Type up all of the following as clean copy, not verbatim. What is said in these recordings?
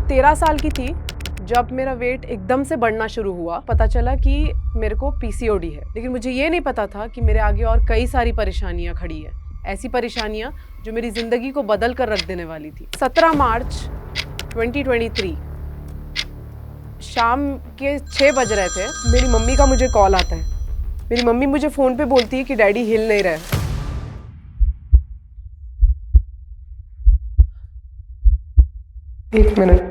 13 साल की थी जब मेरा वेट एकदम से बढ़ना शुरू हुआ। पता चला कि मेरे को पीसीओडी है, लेकिन मुझे ये नहीं पता था कि मेरे आगे और कई सारी परेशानियां खड़ी है। ऐसी परेशानियां जो मेरी ज़िंदगी को बदल कर रख देने वाली थी। 17 मार्च 2023 शाम के 6 बज रहे थे। मेरी मम्मी का मुझे कॉल आता है। मेरी मम्मी मुझे फ़ोन पे बोलती है कि डैडी हिल नहीं रहे। एक मिनट।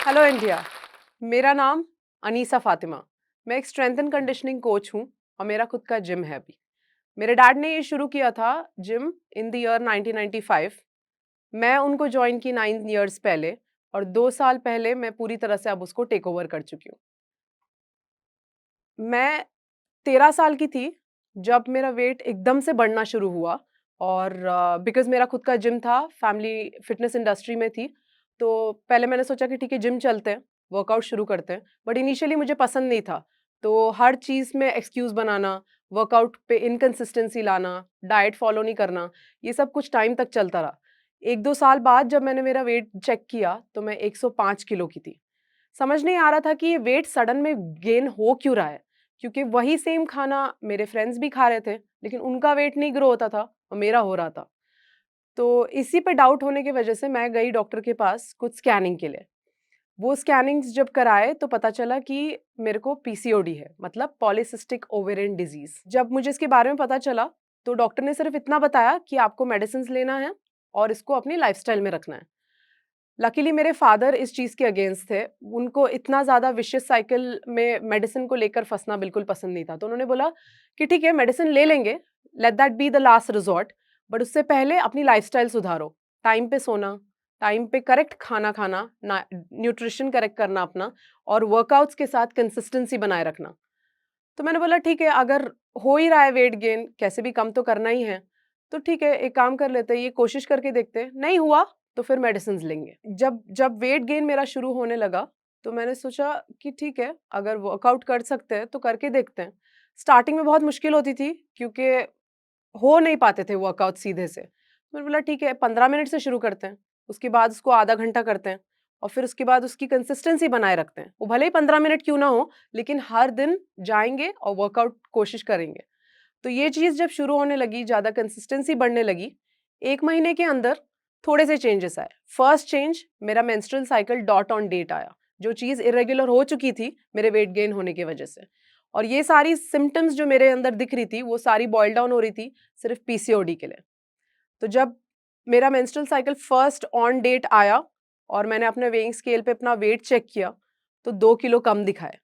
हेलो इंडिया, मेरा नाम अनीसा फातिमा। मैं एक स्ट्रेंथ एंड कंडीशनिंग कोच हूँ और मेरा खुद का जिम है अभी। मेरे डैड ने ये शुरू किया था जिम इन द ईयर 1995। मैं उनको ज्वाइन की 9 इयर्स पहले और 2 साल पहले मैं पूरी तरह से अब उसको टेक ओवर कर चुकी हूँ। मैं 13 साल की थी जब मेरा वेट एकदम से बढ़ना शुरू हुआ और बिकॉज़ मेरा खुद का जिम था, फैमिली फिटनेस इंडस्ट्री में थी, तो पहले मैंने सोचा कि ठीक है जिम चलते हैं, वर्कआउट शुरू करते हैं। बट इनिशियली मुझे पसंद नहीं था, तो हर चीज़ में एक्सक्यूज़ बनाना, वर्कआउट पे इनकंसिस्टेंसी लाना, डाइट फॉलो नहीं करना, ये सब कुछ टाइम तक चलता रहा। 1-2 साल बाद जब मैंने मेरा वेट चेक किया, तो मैं 105 किलो की थी। समझ नहीं आ रहा था कि ये वेट सडन में गेन हो क्यों रहा है, क्योंकि वही सेम खाना मेरे फ्रेंड्स भी खा रहे थे, लेकिन उनका वेट नहीं ग्रो होता था और मेरा हो रहा था। तो इसी पे डाउट होने की वजह से मैं गई डॉक्टर के पास कुछ स्कैनिंग के लिए। वो स्कैनिंग्स जब कराए तो पता चला कि मेरे को पीसीओडी है, मतलब पॉलीसिस्टिक ओवेरियन डिजीज। जब मुझे इसके बारे में पता चला तो डॉक्टर ने सिर्फ इतना बताया कि आपको मेडिसिन लेना है और इसको अपनी लाइफस्टाइल में रखना है। लकीली मेरे फादर इस चीज़ के अगेंस्ट थे। उनको इतना ज़्यादा विशियस साइकिल में मेडिसिन को लेकर फँसना बिल्कुल पसंद नहीं था। तो उन्होंने बोला कि ठीक है मेडिसिन ले लेंगे, let that be the last resort, but उससे पहले अपनी लाइफ़स्टाइल सुधारो। टाइम पे सोना, टाइम पे करेक्ट खाना खाना, ना न्यूट्रिशन करेक्ट करना अपना और वर्कआउट्स के साथ कंसिस्टेंसी बनाए रखना। तो मैंने बोला ठीक है अगर हो ही रहा है वेट गेन, कैसे भी कम तो करना ही है, तो ठीक है एक काम कर लेते हैं, ये कोशिश करके देखते हैं, नहीं हुआ तो फिर मेडिसिन्स लेंगे। जब जब वेट गेन मेरा शुरू होने लगा, तो मैंने सोचा कि ठीक है अगर वर्कआउट कर सकते हैं तो करके देखते हैं। स्टार्टिंग में बहुत मुश्किल होती थी क्योंकि हो नहीं पाते थे वर्कआउट सीधे से। मैंने बोला ठीक है 15 मिनट से शुरू करते हैं, उसके बाद उसको आधा घंटा करते हैं और फिर उसके बाद उसकी कंसिस्टेंसी बनाए रखते हैं। वो भले ही 15 मिनट क्यों ना हो, लेकिन हर दिन जाएँगे और वर्कआउट कोशिश करेंगे। तो ये चीज़ जब शुरू होने लगी, ज़्यादा कंसिस्टेंसी बढ़ने लगी, 1 महीने के अंदर थोड़े से चेंजेस आए। फर्स्ट चेंज मेरा menstrual cycle dot on date आया, जो चीज़ इर्रेगुलर हो चुकी थी मेरे वेट गेन होने की वजह से। और ये सारी सिम्पटम्स जो मेरे अंदर दिख रही थी, वो सारी बॉयल डाउन हो रही थी सिर्फ़ पीसीओडी के लिए। तो जब मेरा menstrual cycle first on date आया और मैंने अपने वेइंग स्केल पे अपना वेट चेक किया, तो 2 किलो कम दिखाए।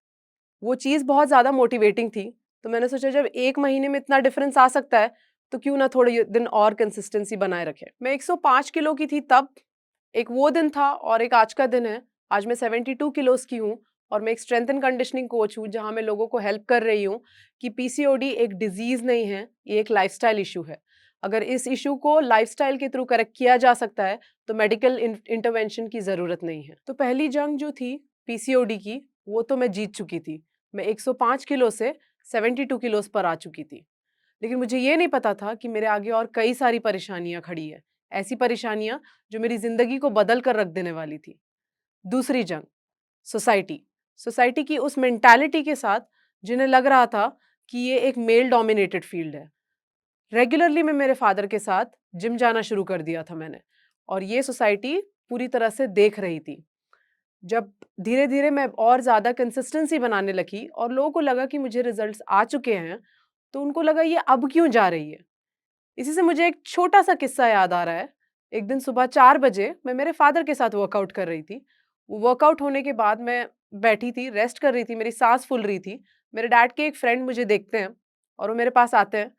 वो चीज़ बहुत ज़्यादा मोटिवेटिंग थी, तो मैंने सोचा जब 1 महीने में इतना डिफरेंस आ सकता है, तो क्यों ना थोड़े दिन और कंसिस्टेंसी बनाए रखें। मैं 105 किलो की थी तब, एक वो दिन था और एक आज का दिन है। आज मैं 72 किलोज़ की हूँ और मैं एक स्ट्रेंथ एंड कंडीशनिंग कोच हूँ, जहाँ मैं लोगों को हेल्प कर रही हूँ कि पीसीओडी एक डिज़ीज़ नहीं है, ये एक लाइफ़स्टाइल इश्यू है। अगर इस इश्यू को लाइफ़स्टाइल के थ्रू करेक्ट किया जा सकता है, तो मेडिकल इंटरवेंशन की ज़रूरत नहीं है। तो पहली जंग जो थी पीसीओडी की, वो तो मैं जीत चुकी थी। मैं 105 किलो से 72 किलोज़ पर आ चुकी थी। लेकिन मुझे ये नहीं पता था कि मेरे आगे और कई सारी परेशानियाँ खड़ी हैं। ऐसी परेशानियाँ जो मेरी ज़िंदगी को बदल कर रख देने वाली थी। दूसरी जंग, सोसाइटी। सोसाइटी की उस मेंटालिटी के साथ जिन्हें लग रहा था कि ये एक मेल डोमिनेटेड फील्ड है। रेगुलरली मैं मेरे फादर के साथ जिम जाना शुरू कर दिया था मैंने और ये सोसाइटी पूरी तरह से देख रही थी। जब धीरे-धीरे मैं और ज़्यादा कंसिस्टेंसी बनाने लगी और लोगों को लगा कि मुझे रिजल्ट्स आ चुके हैं, तो उनको लगा ये अब क्यों जा रही है? इसी से मुझे एक छोटा-सा किस्सा याद आ रहा है। एक दिन सुबह 4 बजे मैं मेरे फादर के साथ वर्कआउट कर रही थी। वो वर्कआउट होने के बाद मैं बैठी थी, रेस्ट कर रही थी, मेरी साँस फूल रही थी। मेरे डैड के एक फ्रेंड मुझे देखते हैं और वो मेरे पास आते हैं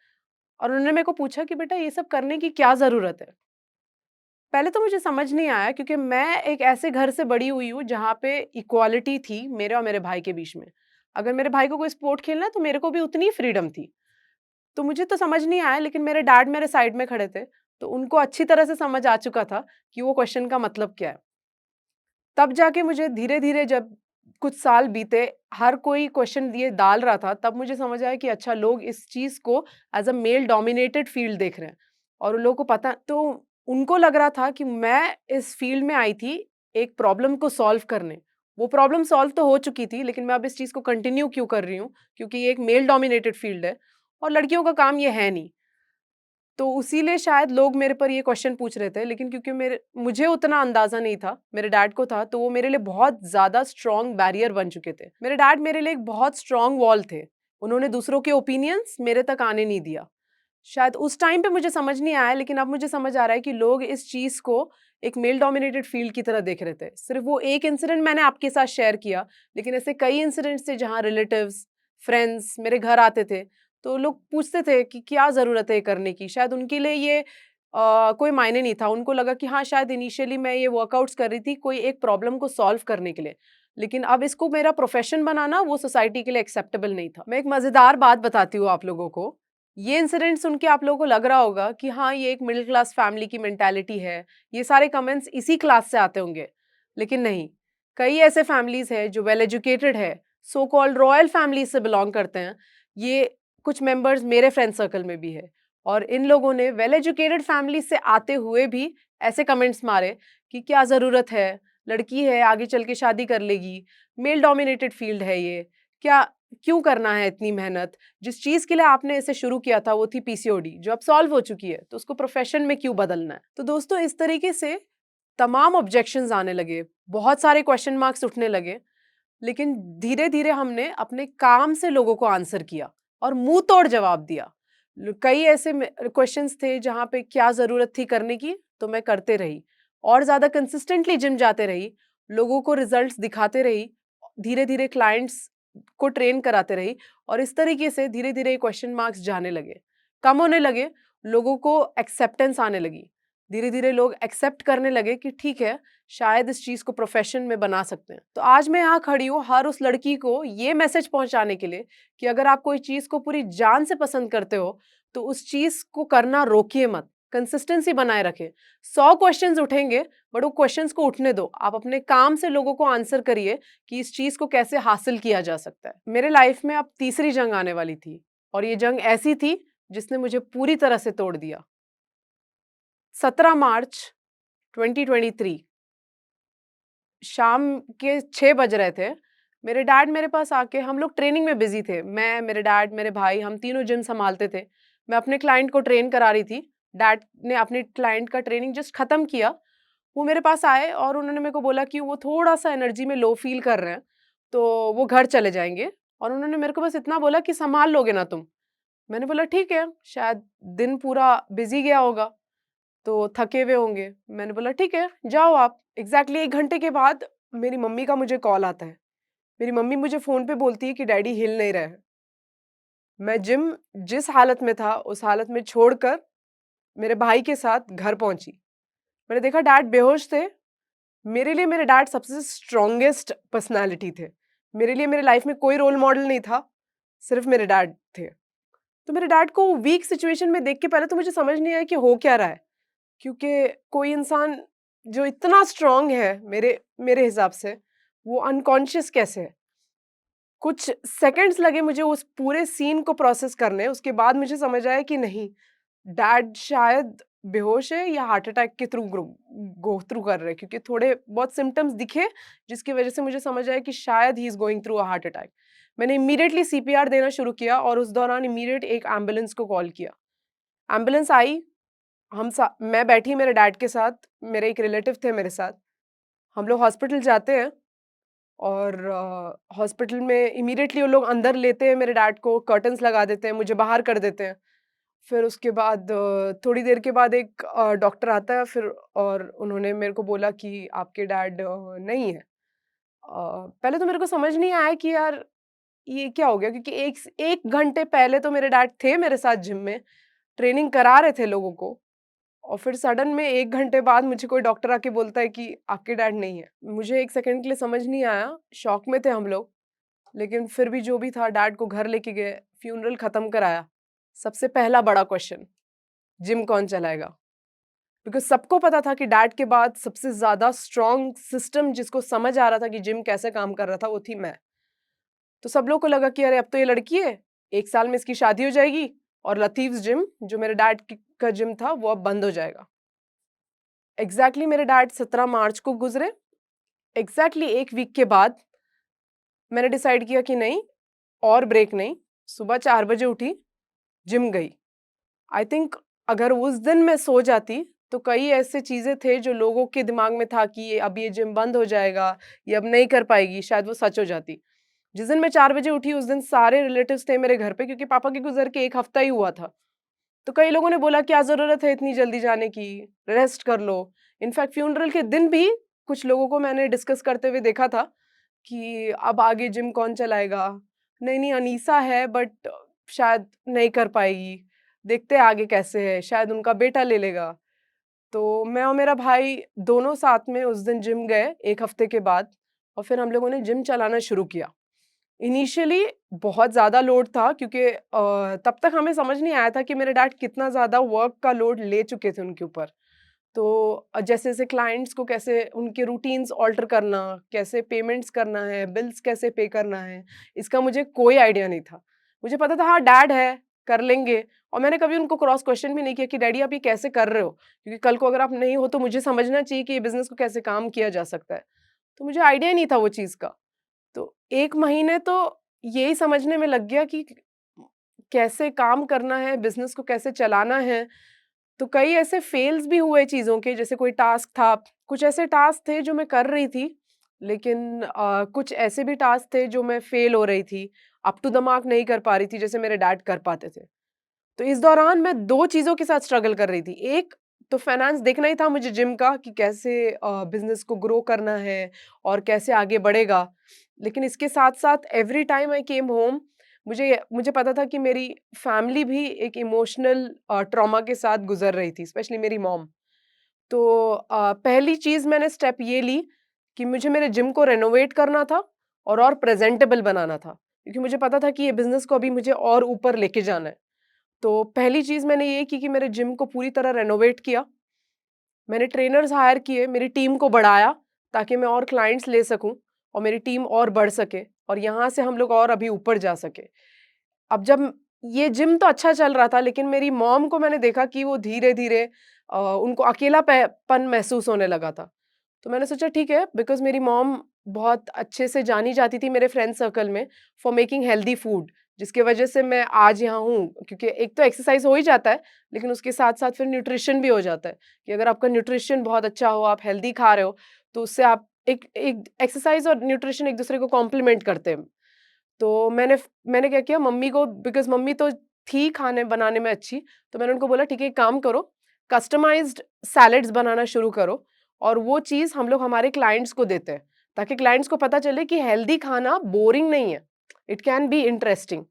और उन्होंने मेरे को पूछा कि बेटा ये सब करने की क्या ज़रूरत है? पहले तो मुझे समझ नहीं आया क्योंकि मैं एक ऐसे घर से बड़ी हुई हूँ जहाँ पे इक्वालिटी थी मेरे और मेरे भाई के बीच में। अगर मेरे भाई को कोई स्पोर्ट खेलना है तो मेरे को भी उतनी ही फ्रीडम थी। तो मुझे तो समझ नहीं आया लेकिन मेरे डैड मेरे साइड में खड़े थे, तो उनको अच्छी तरह से समझ आ चुका था कि वो क्वेश्चन का मतलब क्या है। तब जाके मुझे धीरे-धीरे जब कुछ साल बीते, हर कोई क्वेश्चन ये डाल रहा था, तब मुझे समझ आया कि अच्छा लोग इस चीज़ को as a male dominated field देख रहे हैं और उन लोगों को पता तो उनको लग रहा था कि मैं इस फ़ील्ड में आई थी एक प्रॉब्लम को सॉल्व करने। वो प्रॉब्लम सॉल्व तो हो चुकी थी, लेकिन मैं अब इस चीज़ को कंटिन्यू क्यों कर रही हूँ? क्योंकि ये एक मेल डोमिनेटेड फ़ील्ड है और लड़कियों का काम ये है नहीं। तो उसीलिए शायद लोग मेरे पर ये क्वेश्चन पूछ रहे थे, लेकिन क्योंकि मेरे मुझे उतना अंदाज़ा नहीं था, मेरे डैड को था, तो वो मेरे लिए बहुत ज़्यादा स्ट्रॉन्ग बैरियर बन चुके थे। मेरे डैड मेरे लिए एक बहुत स्ट्रॉन्ग वॉल थे। उन्होंने दूसरों के ओपिनियंस मेरे तक आने नहीं दिया। शायद उस टाइम पे मुझे समझ नहीं आया, लेकिन अब मुझे समझ आ रहा है कि लोग इस चीज़ को एक मेल डोमिनेटेड फ़ील्ड की तरह देख रहे थे। सिर्फ़ वो एक इंसिडेंट मैंने आपके साथ शेयर किया, लेकिन ऐसे कई इंसिडेंट्स थे जहाँ रिलेटिव्स, फ्रेंड्स मेरे घर आते थे, तो लोग पूछते थे कि क्या ज़रूरत है ये करने की? शायद उनके लिए ये कोई मायने नहीं था। उनको लगा कि हाँ, शायद इनिशियली मैं ये वर्कआउट्स कर रही थी कोई एक प्रॉब्लम को सॉल्व करने के लिए। लेकिन अब इसको मेरा प्रोफ़ेशन बनाना वो सोसाइटी के लिए एक्सेप्टेबल नहीं था। मैं एक मज़ेदार बात बताती हूँ आप लोगों को। ये इंसिडेंट सुन के आप लोगों को लग रहा होगा कि हाँ, ये एक मिडल क्लास फैमिली की मेंटालिटी है। ये सारे कमेंट्स इसी क्लास से आते होंगे। लेकिन नहीं, कई ऐसे फैमिलीज़ हैं जो वेल एजुकेटेड है, सो कॉल्ड रॉयल फैमिली से बिलॉन्ग करते हैं। ये कुछ मेंबर्स मेरे फ्रेंड सर्कल में भी है और इन लोगों ने वेल एजुकेटेड फैमिली से आते हुए भी ऐसे कमेंट्स मारे कि क्या ज़रूरत है, लड़की है आगे चल के शादी कर लेगी, मेल डोमिनेटेड फील्ड है ये, क्या क्यों करना है इतनी मेहनत? जिस चीज़ के लिए आपने इसे शुरू किया था वो थी पीसीओडी जो अब सॉल्व हो चुकी है, तो उसको प्रोफ़ेशन में क्यों बदलना है? तो दोस्तों इस तरीके से तमाम ऑब्जेक्शंस आने लगे, बहुत सारे क्वेश्चन मार्क्स उठने लगे, लेकिन धीरे-धीरे हमने अपने काम से लोगों को आंसर किया और मुँह तोड़ जवाब दिया। कई ऐसे में क्वेश्चंस थे जहाँ पे क्या ज़रूरत थी करने की, तो मैं करते रही और ज़्यादा कंसिस्टेंटली जिम जाते रही, लोगों को रिजल्ट्स दिखाते रही, धीरे-धीरे क्लाइंट्स को ट्रेन कराते रही और इस तरीके से धीरे-धीरे क्वेश्चन मार्क्स जाने लगे, कम होने लगे, लोगों को एक्सेप्टेंस आने लगी। धीरे-धीरे लोग एक्सेप्ट करने लगे कि ठीक है, शायद इस चीज़ को प्रोफ़ेशन में बना सकते हैं। तो आज मैं यहाँ खड़ी हूँ हर उस लड़की को ये मैसेज पहुँचाने के लिए कि अगर आप कोई चीज़ को पूरी जान से पसंद करते हो, तो उस चीज़ को करना रोकिए मत, कंसिस्टेंसी बनाए रखें। 100 क्वेश्चन्स उठेंगे, बट वो क्वेश्चन्स को उठने दो। आप अपने काम से लोगों को आंसर करिए कि इस चीज़ को कैसे हासिल किया जा सकता है। मेरे लाइफ़ में अब तीसरी जंग आने वाली थी और ये जंग ऐसी थी जिसने मुझे पूरी तरह से तोड़ दिया। 17 मार्च 2023 शाम के 6 बज रहे थे। मेरे डैड मेरे पास आके हम लोग ट्रेनिंग में बिज़ी थे। मैं, मेरे डैड, मेरे भाई हम तीनों जिम सँभालते थे। मैं अपने क्लाइंट को ट्रेन करा रही थी। डैड ने अपने क्लाइंट का ट्रेनिंग जस्ट ख़त्म किया। वो मेरे पास आए और उन्होंने मेरे को बोला कि वो थोड़ा-सा एनर्जी में लो फ़ील कर रहे हैं, तो वो घर चले जाएँगे और उन्होंने मेरे को बस इतना बोला कि सँभाल लोगे ना तुम? मैंने बोला ठीक है, शायद दिन पूरा बिज़ी गया होगा। तो थके हुए होंगे। मैंने बोला ठीक है, जाओ आप। एग्ज़ैक्टली 1 घंटे के बाद मेरी मम्मी का मुझे कॉल आता है। मेरी मम्मी मुझे फ़ोन पे बोलती है कि डैडी हिल नहीं रहे हैं। मैं जिम जिस हालत में था, उस हालत में छोड़कर मेरे भाई के साथ घर पहुँची। मैंने देखा डैड बेहोश थे। मेरे लिए मेरे डैड सबसे स्ट्रॉन्गेस्ट पर्सनैलिटी थे। मेरे लिए मेरे लाइफ़ में कोई रोल मॉडल नहीं था, सिर्फ़ मेरे डैड थे। तो मेरे डैड को वीक सिचुएशन में देख के पहले तो मुझे समझ नहीं आया कि हो क्या रहा है? क्योंकि कोई इंसान जो इतना स्ट्रॉन्ग है मेरे मेरे हिसाब से, वो अनकॉन्शियस कैसे है? कुछ सेकंड्स लगे मुझे उस पूरे सीन को प्रोसेस करने, उसके बाद मुझे समझ आया कि नहीं, डैड शायद बेहोश है या हार्ट अटैक के थ्रू गो थ्रू कर रहे हैं क्योंकि थोड़े बहुत सिम्पटम्स दिखे, जिसकी वजह से मुझे समझ आया कि शायद he is going through a heart attack. मैंने इमीडिएटली सीपीआर देना शुरू किया और उस दौरान इमीडिएट एक एम्बुलेंस को कॉल किया। एम्बुलेंस आई, मैं बैठी मेरे डैड के साथ, मेरे एक रिलेटिव थे मेरे साथ। हम लोग हॉस्पिटल जाते हैं और हॉस्पिटल में इमीडिएटली वो लोग अंदर लेते हैं मेरे डैड को, कर्टन्स लगा देते हैं, मुझे बाहर कर देते हैं। फिर उसके बाद थोड़ी देर के बाद एक डॉक्टर आता है फिर और उन्होंने मेरे को बोला कि आपके डैड नहीं है। पहले तो मेरे को समझ नहीं आया कि यार ये क्या हो गया क्योंकि 1 घंटे पहले तो मेरे डैड थे मेरे साथ जिम में, ट्रेनिंग करा रहे थे लोगों को। और फिर सडन में 1 घंटे बाद मुझे कोई डॉक्टर आके बोलता है कि आपके डैड नहीं है। मुझे 1 सेकंड के लिए समझ नहीं आया, शॉक में थे हम लोग। लेकिन फिर भी जो भी था डैड को घर लेके गए, फ्यूनरल खत्म कराया। सबसे पहला बड़ा क्वेश्चन, जिम कौन चलाएगा? बिकॉज़ सबको पता था कि डैड के बाद सबसे ज़्यादा स्ट्रॉन्ग सिस्टम जिसको समझ आ रहा था कि जिम कैसे काम कर रहा था, वो थी मैं। तो सब लोग को लगा कि अरे अब तो ये लड़की है, 1 साल में इसकी शादी हो जाएगी और लतीफ़्स जिम जो मेरे डैड का जिम था वो अब बंद हो जाएगा। एग्ज़ैक्टली मेरे डैड 17 मार्च को गुज़रे। एग्ज़ैक्टली 1 वीक के बाद मैंने डिसाइड किया कि नहीं, और ब्रेक नहीं। सुबह 4 बजे उठी, जिम गई। आई थिंक अगर उस दिन मैं सो जाती, तो कई ऐसे चीज़ें थे जो लोगों के दिमाग में था कि अब ये जिम बंद हो जाएगा, ये अब नहीं कर पाएगी, शायद वो सच हो जाती। जिस दिन मैं 4 बजे उठी, उस दिन सारे रिलेटिव्स थे मेरे घर पे, क्योंकि पापा के गुज़र के 1 हफ्ता ही हुआ था। तो कई लोगों ने बोला क्या ज़रूरत है इतनी जल्दी जाने की, रेस्ट कर लो। इनफैक्ट फ्यूनरल के दिन भी कुछ लोगों को मैंने डिस्कस करते हुए देखा था कि अब आगे जिम कौन चलाएगा? नहीं, नहीं अनीसा है बट शायद नहीं कर पाएगी, देखते हैं आगे कैसे है, शायद उनका बेटा ले लेगा। तो मैं और मेरा भाई दोनों साथ में उस दिन जिम गए 1 हफ्ते के बाद, और फिर हम लोगों ने जिम चलाना शुरू किया। इनिशियली बहुत ज़्यादा लोड था, क्योंकि तब तक हमें समझ नहीं आया था कि मेरे डैड कितना ज़्यादा वर्क का लोड ले चुके थे उनके ऊपर। तो जैसे-जैसे क्लाइंट्स को कैसे उनके रूटीन्स ऑल्टर करना, कैसे पेमेंट्स करना है, बिल्स कैसे पे करना है, इसका मुझे कोई आइडिया नहीं था। मुझे पता था हाँ, डैड है, कर लेंगे, और मैंने कभी उनको क्रॉस क्वेश्चन भी नहीं किया कि डैडी आप ये कैसे कर रहे हो? क्योंकि कल को अगर आप नहीं हो तो मुझे समझना चाहिए कि ये बिज़नेस को कैसे काम किया जा सकता है। तो मुझे आइडिया ही नहीं था वो चीज़ का। तो 1 महीने तो यही समझने में लग गया कि कैसे काम करना है, बिज़नेस को कैसे चलाना है। तो कई ऐसे फेल्स भी हुए चीज़ों के, जैसे कोई टास्क था, कुछ ऐसे टास्क थे जो मैं कर रही थी, लेकिन कुछ ऐसे भी टास्क थे जो मैं फेल हो रही थी, अप टू द मार्क नहीं कर पा रही थी, जैसे मेरे डैड कर पाते थे। तो इस दौरान मैं 2 चीज़ों के साथ स्ट्रगल कर रही थी। एक तो फाइनेंस देखना ही था मुझे जिम का, कि कैसे बिज़नेस को ग्रो करना है और कैसे आगे बढ़ेगा। लेकिन इसके साथ-साथ every time I came home, मुझे मुझे पता था कि मेरी फैमिली भी एक इमोशनल ट्रॉमा के साथ गुज़र रही थी, स्पेशली मेरी मॉम। तो पहली चीज़ मैंने स्टेप ये ली कि मुझे मेरे जिम को रेनोवेट करना था और प्रेज़ेंटेबल बनाना था। क्योंकि मुझे पता था कि ये बिज़नेस को अभी मुझे और ऊपर लेके जाना है। तो पहली चीज़ मैंने ये की कि मेरे जिम को पूरी तरह रेनोवेट किया। मैंने ट्रेनर्स हायर किए, मेरी टीम को बढ़ाया ताकि मैं और क्लाइंट्स ले सकूँ और मेरी टीम और बढ़ सके और यहाँ से हम लोग और अभी ऊपर जा सके। अब जब ये जिम तो अच्छा चल रहा था, लेकिन मेरी मॉम को मैंने देखा कि वो धीरे-धीरे उनको अकेलापन महसूस होने लगा था। तो मैंने सोचा ठीक है, बिकॉज़ मेरी मॉम बहुत अच्छे से जानी जाती थी मेरे फ्रेंड सर्कल में फॉर मेकिंग हेल्दी फूड, जिसकी वजह से मैं आज यहाँ हूँ। क्योंकि एक तो एक्सरसाइज़ हो ही जाता है, लेकिन उसके साथ-साथ फिर न्यूट्रिशन भी हो जाता है, कि अगर आपका न्यूट्रिशन बहुत अच्छा हो, आप हेल्दी खा रहे हो, तो उससे आप एक एक एक्सरसाइज़ और न्यूट्रिशन एक-दूसरे को कॉम्प्लीमेंट करते हैं। तो मैंने क्या किया, मम्मी को, बिकॉज़ मम्मी तो थी खाने बनाने में अच्छी, तो मैंने उनको बोला ठीक है एक काम करो, कस्टमाइज़्ड सैलेड्स बनाना शुरू करो और वो चीज़ हम लोग हमारे क्लाइंट्स को देते हैं, ताकि क्लाइंट्स को पता चले कि हेल्दी खाना बोरिंग नहीं है, इट कैन बी इंटरेस्टिंग।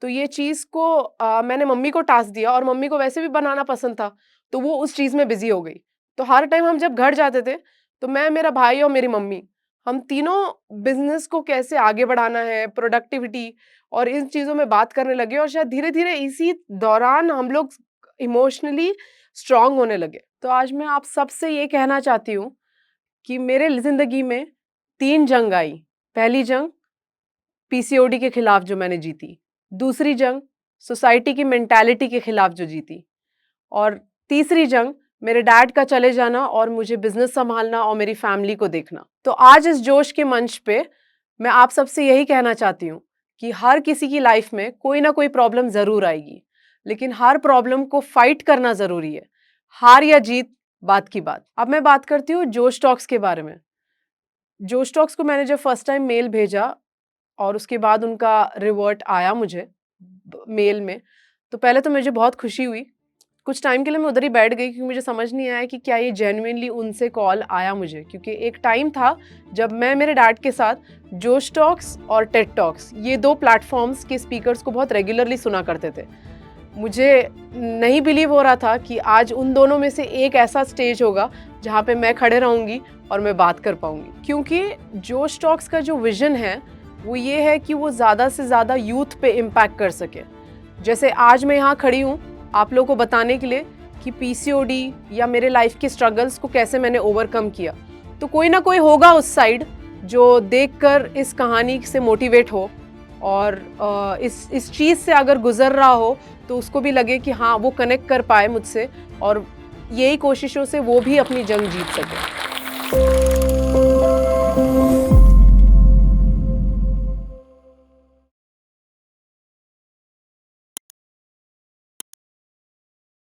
तो ये चीज़ को मैंने मम्मी को टास्क दिया और मम्मी को वैसे भी बनाना पसंद था, तो वो उस चीज़ में बिज़ी हो गई। तो हर टाइम हम जब घर जाते थे, तो मैं, मेरा भाई और मेरी मम्मी, हम तीनों बिज़नेस को कैसे आगे बढ़ाना है, प्रोडक्टिविटी और इन चीज़ों में बात करने लगे और शायद धीरे-धीरे इसी दौरान हम लोग इमोशनली स्ट्रॉन्ग होने लगे। तो आज मैं आप सबसे ये कहना चाहती हूँ कि मेरे ज़िंदगी में 3 जंग आई। पहली जंग पीसीओडी के खिलाफ जो मैंने जीती, दूसरी जंग सोसाइटी की मेंटालिटी के खिलाफ जो जीती और तीसरी जंग मेरे डैड का चले जाना और मुझे बिज़नेस सँभालना और मेरी फैमिली को देखना। तो आज इस जोश के मंच पे मैं आप सबसे यही कहना चाहती हूँ कि हर किसी की लाइफ में कोई ना कोई प्रॉब्लम ज़रूर आएगी, लेकिन हर प्रॉब्लम को फाइट करना ज़रूरी है। हार या जीत बात की बात। अब मैं बात करती हूँ जोश टॉक्स के बारे में। जोश टॉक्स को मैंने जब फर्स्ट टाइम मेल भेजा और उसके बाद उनका रिवर्ट आया मुझे मेल में, तो पहले तो मुझे बहुत खुशी हुई। कुछ टाइम के लिए मैं उधर ही बैठ गई, क्योंकि मुझे समझ नहीं आया कि क्या ये जेन्युइनली उनसे कॉल आया मुझे, क्योंकि एक टाइम था जब मैं मेरे डैड के साथ जोश टॉक्स और टेड टॉक्स, ये 2 प्लेटफॉर्म्स के स्पीकर्स को बहुत रेगुलरली सुना करते थे। मुझे नहीं बिलीव हो रहा था कि आज उन दोनों में से एक ऐसा स्टेज होगा जहाँ पे मैं खड़े रहूँगी और मैं बात कर पाऊँगी, क्योंकि जोश टॉक्स का जो विज़न है वो ये है कि वो ज़्यादा से ज़्यादा यूथ पे इम्पैक्ट कर सके। जैसे आज मैं यहाँ खड़ी हूँ आप लोगों को बताने के लिए कि पीसीओडी या मेरे लाइफ के स्ट्रगल्स को कैसे मैंने ओवरकम किया। तो कोई ना कोई होगा उस साइड जो देखकर इस कहानी से मोटिवेट हो और इस चीज़ से अगर गुजर रहा हो तो उसको भी लगे कि हाँ वो कनेक्ट कर पाए मुझसे और यही कोशिशों से वो भी अपनी जंग जीत सके।